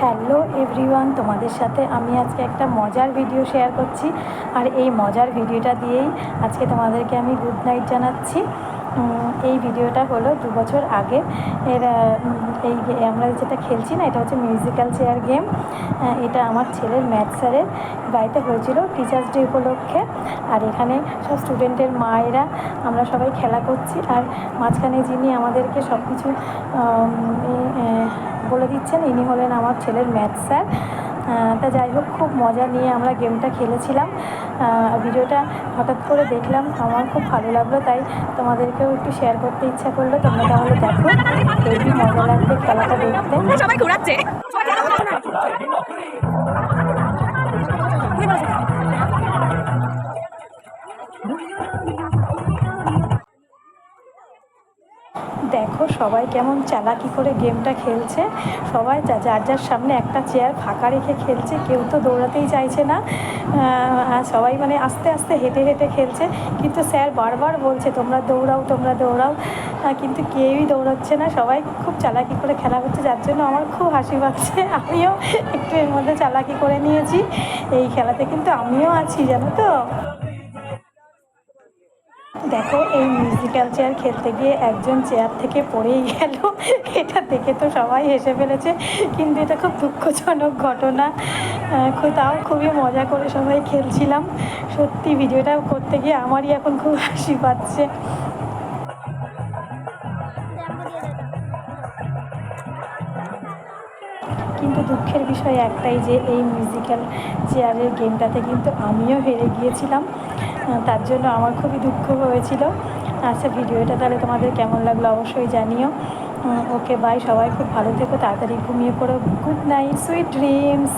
Hello everyone, তোমাদের সাথে আমি আজকে একটা মজার ভিডিও শেয়ার করছি। আর এই মজার ভিডিওটা দিয়েই আজকে তোমাদেরকে আমি গুড নাইট জানাচ্ছি। এই ভিডিওটা হলো 2 বছর আগে এর এই আমরা যেটা খেলছি না, এটা হচ্ছে মিউজিক্যাল চেয়ার গেম। এটা আমার ছেলের ম্যাথ স্যারের বাড়িতে হয়েছিল টিচার্স ডে উপলক্ষে। আর এখানে সব স্টুডেন্টের মায়েরা আমরা সবাই খেলা করছি, আর মাঝখানে যিনি আমাদেরকে সব কিছু বলে দিচ্ছেন ইনি হলেন আমার ছেলের ম্যাথ স্যার। তা যাই হোক, খুব মজা নিয়ে আমরা গেমটা খেলেছিলাম। ভিডিওটা হঠাৎ করে দেখলাম, আমার খুব ভালো লাগলো, তাই তোমাদেরকেও একটু শেয়ার করতে ইচ্ছা করলো। তোমরা তাহলে দেখো, খুবই মজা লাগবে খেলাটা দেখতে। সবাই ঘোরাচ্ছে। দেখো সবাই কেমন চালাকি করে গেমটা খেলছে। সবাই যার যার সামনে একটা চেয়ার ফাঁকা রেখে খেলছে, কেউ তো দৌড়াতেই চাইছে না। সবাই মানে আস্তে আস্তে হেঁটে হেঁটে খেলছে, কিন্তু স্যার বারবার বলছে তোমরা দৌড়াও, তোমরা দৌড়াও, কিন্তু কেউই দৌড়াচ্ছে না। সবাই খুব চালাকি করে খেলা হচ্ছে, যার জন্য আমার খুব হাসি পাচ্ছে। আমিও একটু এর মধ্যে চালাকি করে নিয়েছি। এই খেলাতে কিন্তু আমিও আছি, জানো তো। দেখো, এই মিউজিক্যাল চেয়ার খেলতে গিয়ে একজন চেয়ার থেকে পড়েই গেল। এটা দেখে তো সবাই হেসে ফেলেছে, কিন্তু এটা খুব দুঃখজনক ঘটনা। তাও খুবই মজা করে সবাই খেলছিলাম। সত্যি ভিডিওটা করতে গিয়ে আমারই এখন খুব হাসি পাচ্ছে। কিন্তু দুঃখের বিষয় একটাই, যে এই মিউজিক্যাল চেয়ারের গেমটাতে কিন্তু আমিও হেরে গিয়েছিলাম। তার জন্য আমার খুবই দুঃখ হয়েছিল। আচ্ছা, ভিডিওটা তাহলে তোমাদের কেমন লাগলো অবশ্যই জানিও। ওকে বাই, সবাই খুব ভালো থেকো, তাড়াতাড়ি ঘুমিয়ে পড়ো। Good night, sweet dreams.